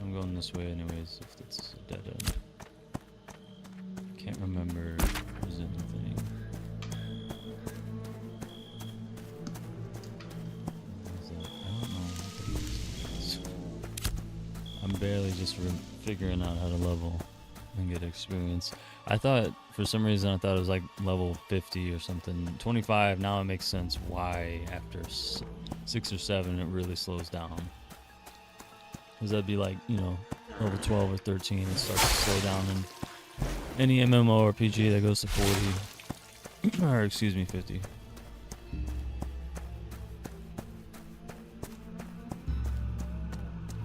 I'm going this way anyways, if it's a dead end. Can't remember if there's anything. I don't know. I'm barely just figuring out how to level and get experience. I thought, for some reason, I thought it was like level 50 or something. 25, now it makes sense why after 6 or 7 it really slows down. Because that'd be like, you know, level 12 or 13 it starts to slow down in any MMORPG that goes to 40. Or excuse me, 50.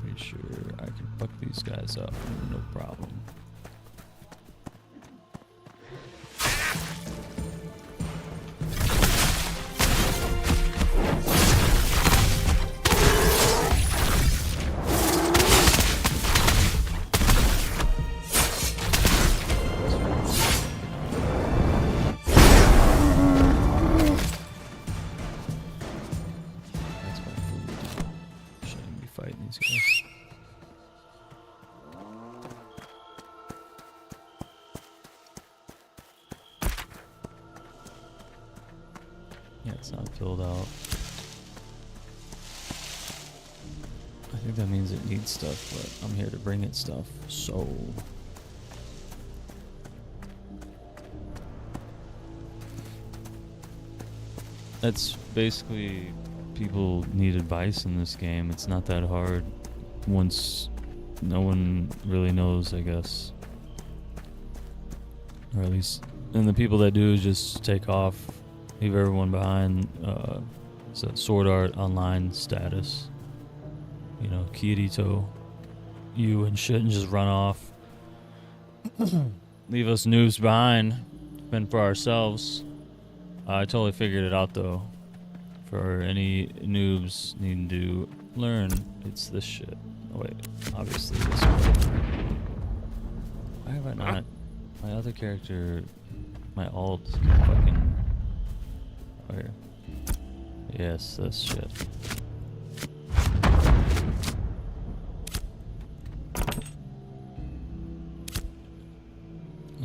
Pretty sure I can fuck these guys up, no problem. Yeah, it's not filled out. I think that means it needs stuff, but I'm here to bring it stuff, so... That's basically... People need advice in this game. It's not that hard once no one really knows, I guess. Or at least... And the people that do just take off. Leave everyone behind. It's that Sword Art Online status. You know, Kirito, you and shit, and just run off. Leave us noobs behind. Fend for ourselves. I totally figured it out though. For any noobs needing to learn, it's this shit. Oh wait, obviously this one. Why have I not? My other character, my alt, fucking. Where? Yes, this shit.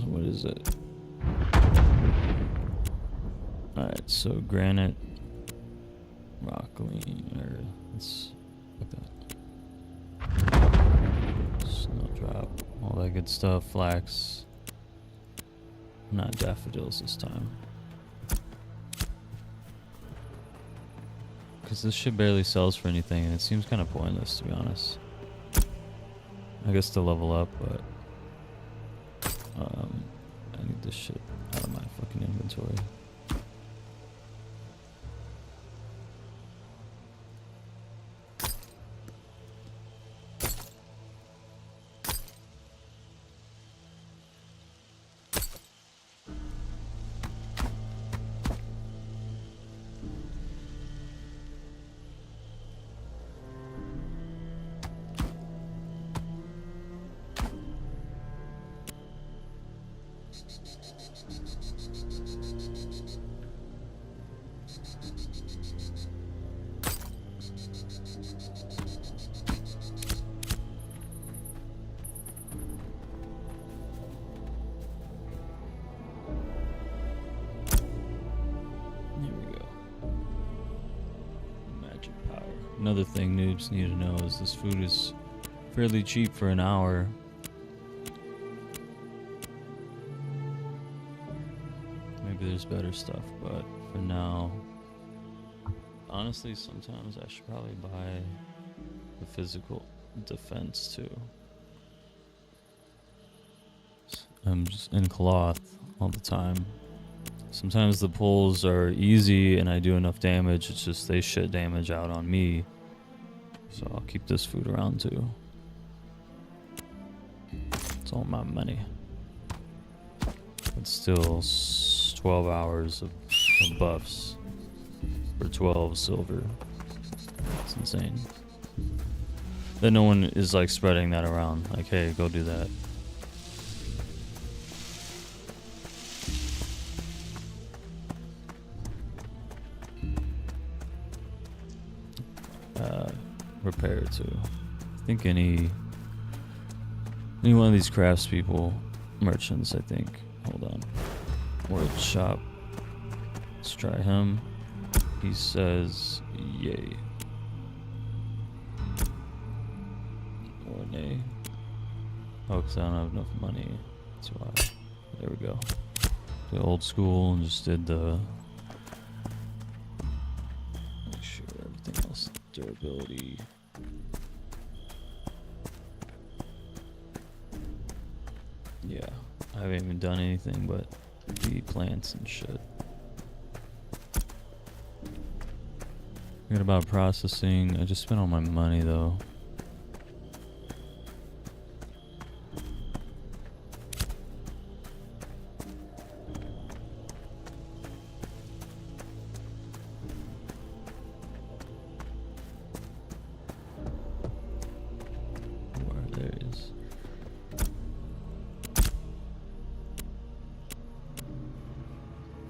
What is it? Alright, so granite, rockling, or let's look at that. Snowdrop, all that good stuff, flax. Not daffodils this time. Because this shit barely sells for anything, and it seems kind of pointless, to be honest. I guess to level up, but... I need this shit out of my fucking inventory. Another thing noobs need to know is this food is fairly cheap for an hour. Maybe there's better stuff, but for now, honestly, sometimes I should probably buy the physical defense too. I'm just in cloth all the time. Sometimes the pulls are easy and I do enough damage, it's just they shit damage out on me. So I'll keep this food around too. It's all my money. But still 12 hours of buffs for 12 silver. It's insane. That no one is like spreading that around. Like, hey, go do that. Repair too. I think any Any one of these craftspeople, merchants, I think. Hold on. Word shop. Let's try him. He says, yay. Or nay. Oh, because I don't have enough money. That's why. There we go. The old school and just did the... Make sure everything else. Durability. Yeah. I haven't even done anything but the plants and shit. Forget about processing. I just spent all my money though. There it is.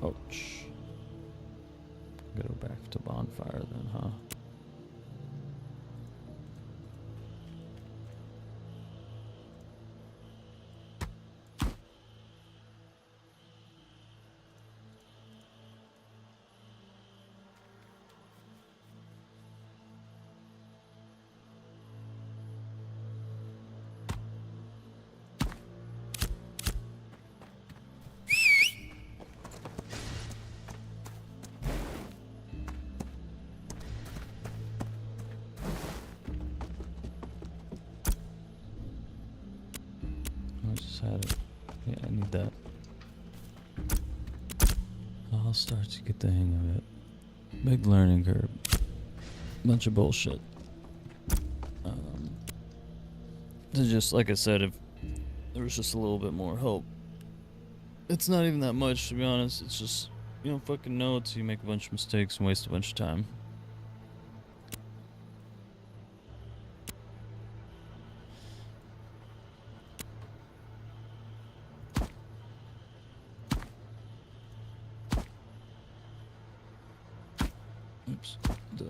Ouch. Gotta go back to bonfire then, huh? I just had it. Yeah, I need that. I'll start to get the hang of it. Big learning curve. Bunch of bullshit. It's just like I said, if there was just a little bit more help. It's not even that much, to be honest. It's just, you know, fucking notes. You make a bunch of mistakes and waste a bunch of time. Oops. Duh.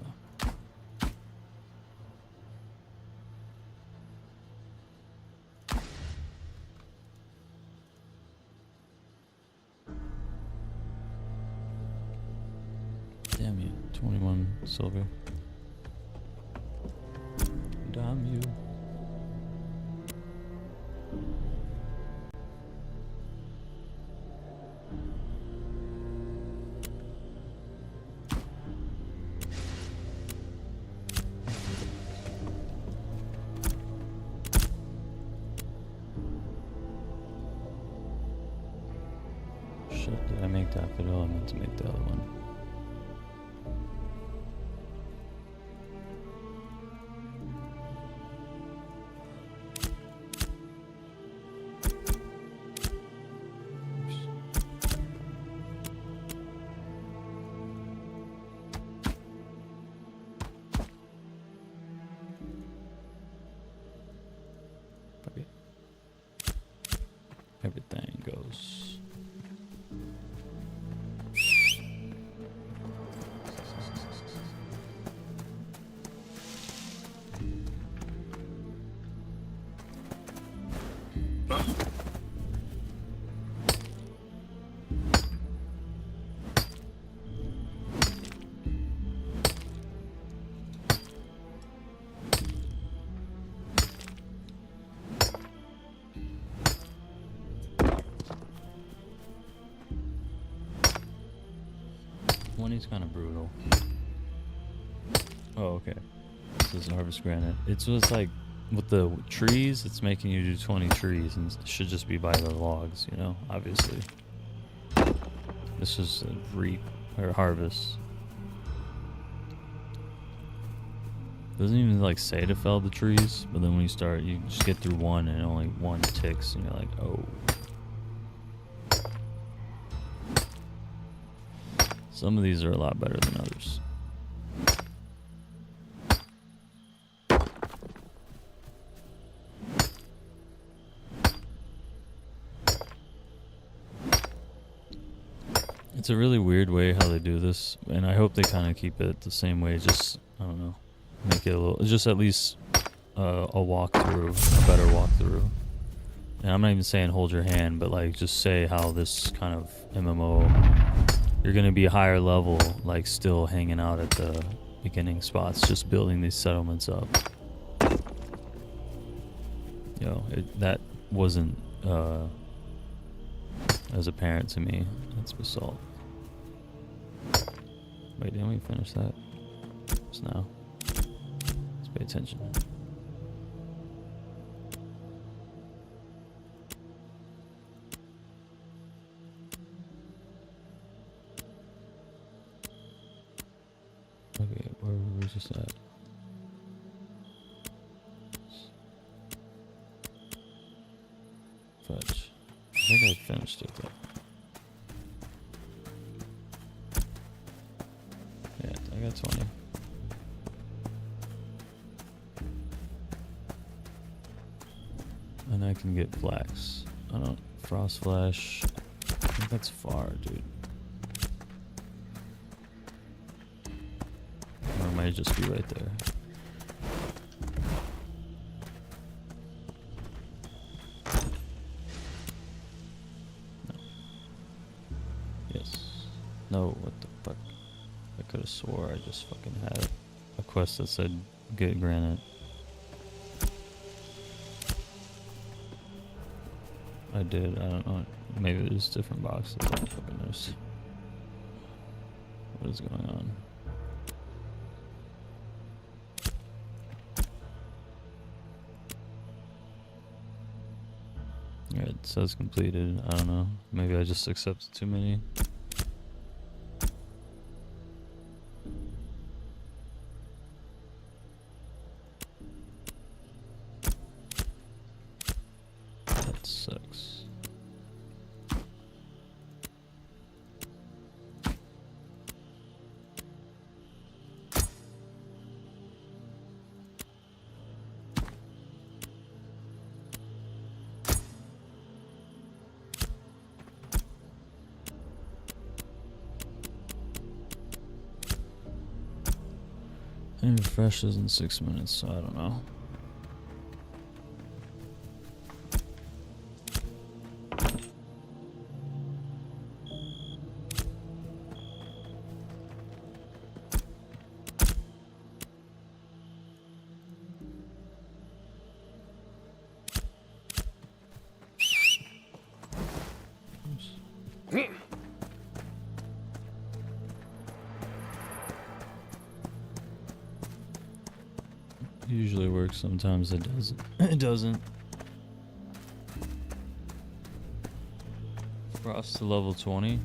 Damn you. 21 silver. Damn you. Shit, did I make that video? I meant to make the other one. Okay. Everything goes. One is kind of brutal. Oh, okay. This is harvest granite. It's just like with the trees, it's making you do 20 trees, and it should just be by the logs, you know, obviously. This is a reap or harvest. Doesn't even like say to fell the trees, but then when you start, you just get through one and only one ticks, and you're like, oh. Some of these are a lot better than others. It's a really weird way how they do this, and I hope they kind of keep it the same way. Just, I don't know, make it a little, just at least a walkthrough, a better walkthrough. and I'm not even saying hold your hand, but like just say how this kind of MMO, you're gonna be higher level, like still hanging out at the beginning spots, just building these settlements up. You know, that wasn't as apparent to me. That's basalt. Wait, didn't we finish that just now? Let's pay attention. Okay, where's this at? Fetch. I think I finished it though. Yeah, I got 20. And I can get flax. I don't. Frost flash. I think that's far, dude. Or it might just be right there. No. Yes. No, what the fuck? I could have swore I just fucking had a quest that said get granite. I did, I don't know. Maybe there's different boxes. I don't fucking know. What is going on? Yeah, it says completed. I don't know. Maybe I just accepted too many. That sucks. It refreshes in 6 minutes, so I don't know. Usually works, sometimes it doesn't. It doesn't. Frost to level 20.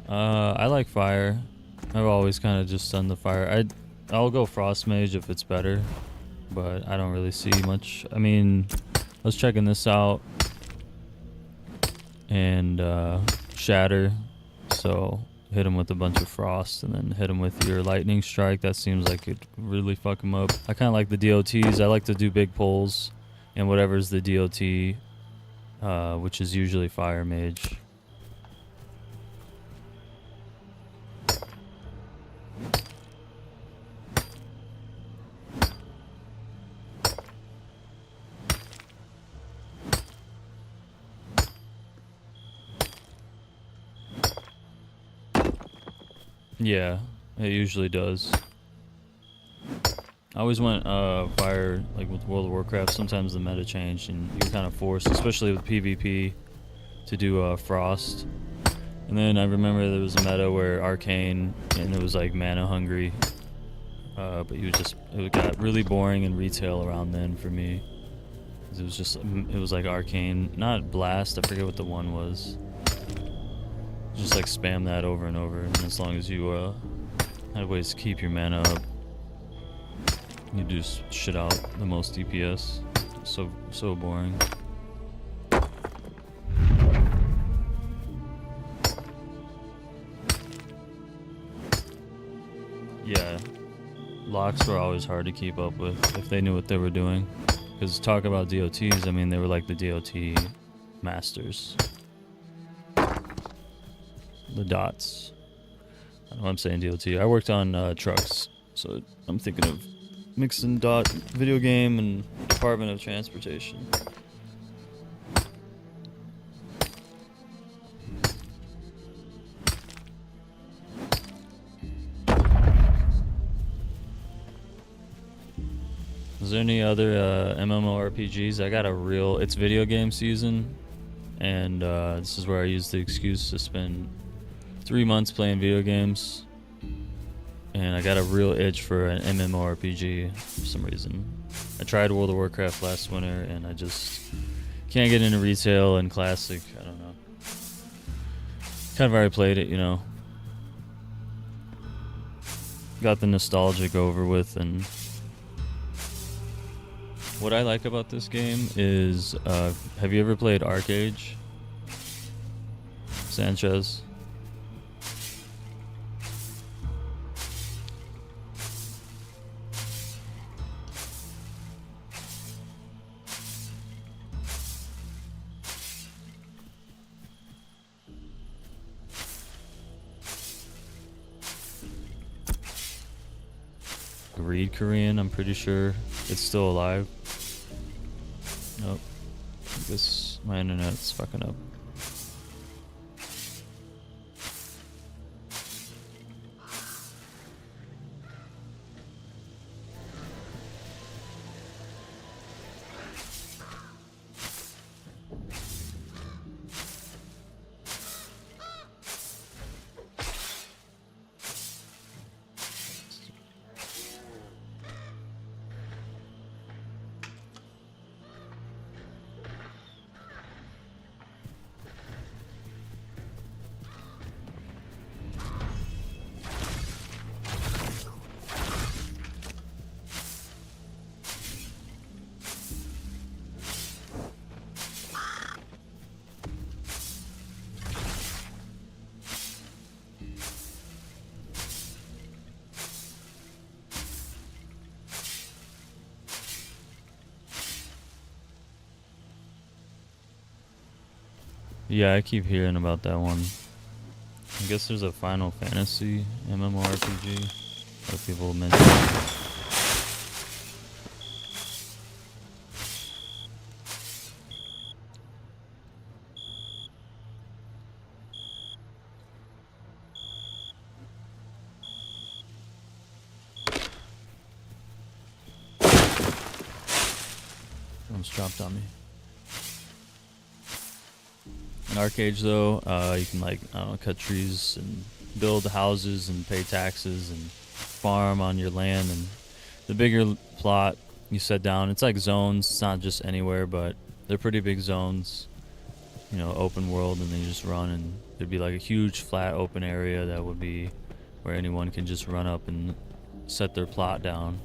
I like fire. I've always kind of just done the fire. I'll go frost mage if it's better, but I don't really see much. I mean, I was checking this out and shatter, so hit him with a bunch of frost and then hit him with your lightning strike. That seems like it really fuck him up. I kind of like the DOTs. I like to do big pulls and whatever's the DOT, which is usually fire mage. Yeah, it usually does. I always went fire, like with World of Warcraft. Sometimes the meta changed and you're kind of forced, especially with PvP, to do frost. And then I remember there was a meta where arcane and it was like mana hungry, but it got really boring in retail around then for me. It was like arcane, not blast. I forget what the one was. Just like spam that over and over, and as long as you had ways to keep your mana up, you just shit out the most DPS. So boring. Yeah, locks were always hard to keep up with if they knew what they were doing. Because talk about DOTs, I mean they were like the DOT masters. The dots. I know I'm saying DOT. I worked on trucks, so I'm thinking of mixing dot video game and Department of Transportation. Is there any other MMORPGs? I got a real... It's video game season, and this is where I use the excuse to spend 3 months playing video games, and I got a real itch for an MMORPG for some reason. I tried World of Warcraft last winter, and I just can't get into retail and classic. I don't know. Kind of already played it, you know. Got the nostalgic over with, and what I like about this game is, have you ever played Arcade? Sanchez? Read Korean, I'm pretty sure it's still alive. Nope. I guess my internet's fucking up. Yeah, I keep hearing about that one. I guess there's a Final Fantasy MMORPG that people mention. Someone's dropped on me. In Arcade, though, you can, like, I don't know, cut trees and build houses and pay taxes and farm on your land. And the bigger plot you set down, it's like zones. It's not just anywhere, but they're pretty big zones. You know, open world, and then you just run, and there'd be like a huge flat open area that would be where anyone can just run up and set their plot down.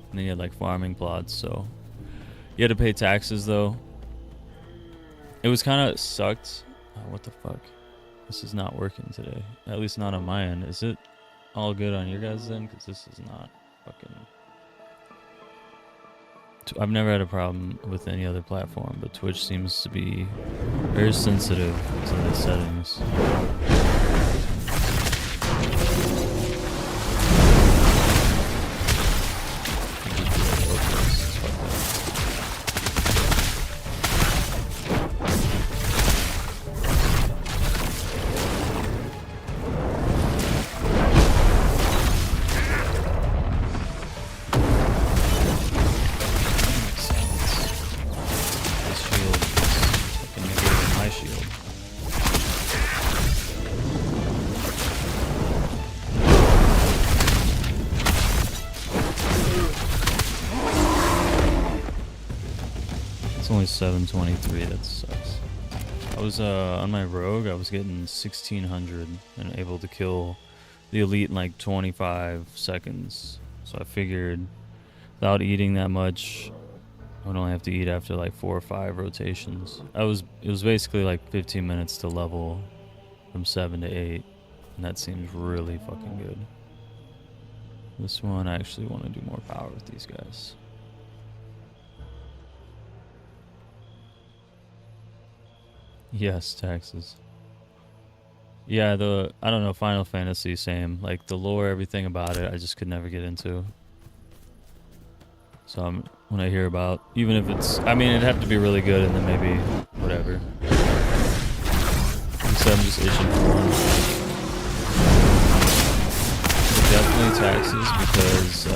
And then you had like farming plots, so you had to pay taxes, though. It was kind of sucked. Oh, what the fuck? This is not working today. At least not on my end. Is it all good on your guys' end? Because this is not fucking... I've never had a problem with any other platform, but Twitch seems to be very sensitive to the settings. Only 723, that sucks. I was on my rogue, I was getting 1600 and able to kill the elite in like 25 seconds. So I figured without eating that much, I would only have to eat after like 4 or 5 rotations. It was basically like 15 minutes to level from 7 to 8, and that seems really fucking good. This one I actually want to do more power with these guys. Yes, taxes. Yeah, I don't know, Final Fantasy, same. Like, the lore, everything about it, I just could never get into. So when I hear about, even if it's, I mean, it'd have to be really good, and then maybe whatever. So I'm just itching for one. definitely taxes because,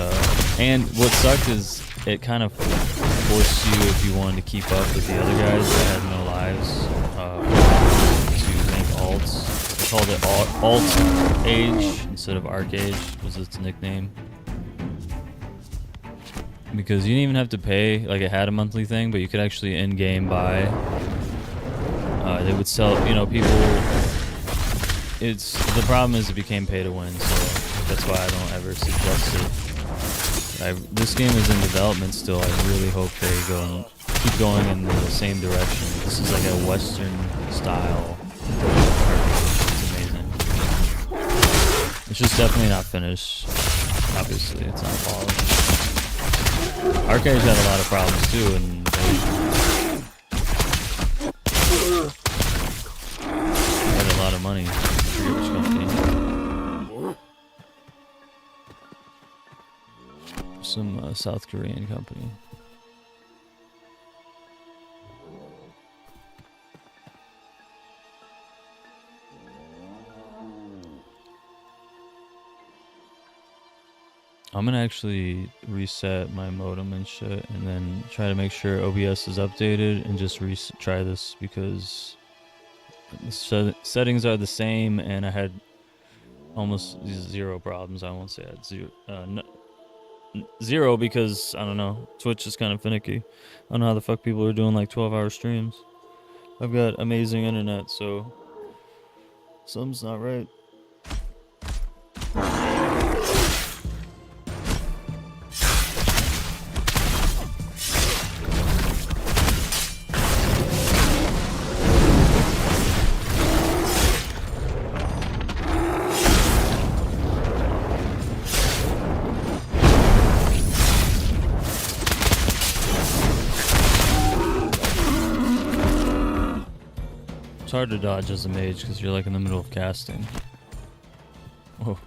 and what sucked is it kind of forced you, if you wanted to keep up with the other guys that had no lives, to make alts. They called it alt age instead of arc age was its nickname. Because you didn't even have to pay, like it had a monthly thing, but you could actually in-game buy. They would sell, you know, people. The problem is it became pay to win, so that's why I don't ever suggest it. This game is in development still. I really hope they keep going in the same direction. This is like a Western style. It's amazing. It's just definitely not finished. Obviously, it's not polished. Arcade had a lot of problems too, and they had a lot of money. I forget which company. Some South Korean company. I'm gonna actually reset my modem and shit, and then try to make sure OBS is updated, and just try this because the settings are the same, and I had almost zero problems. I won't say I had zero because I don't know. Twitch is kind of finicky. I don't know how the fuck people are doing like 12-hour streams. I've got amazing internet, so something's not right. It's hard to dodge as a mage because you're like in the middle of casting. Whoa.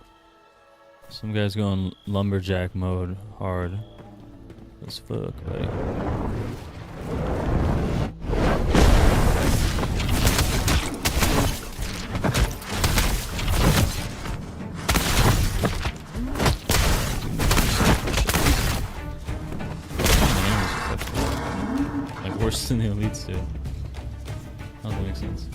Some guy's going lumberjack mode hard as fuck, buddy. Like worse than the elites do. That doesn't make sense.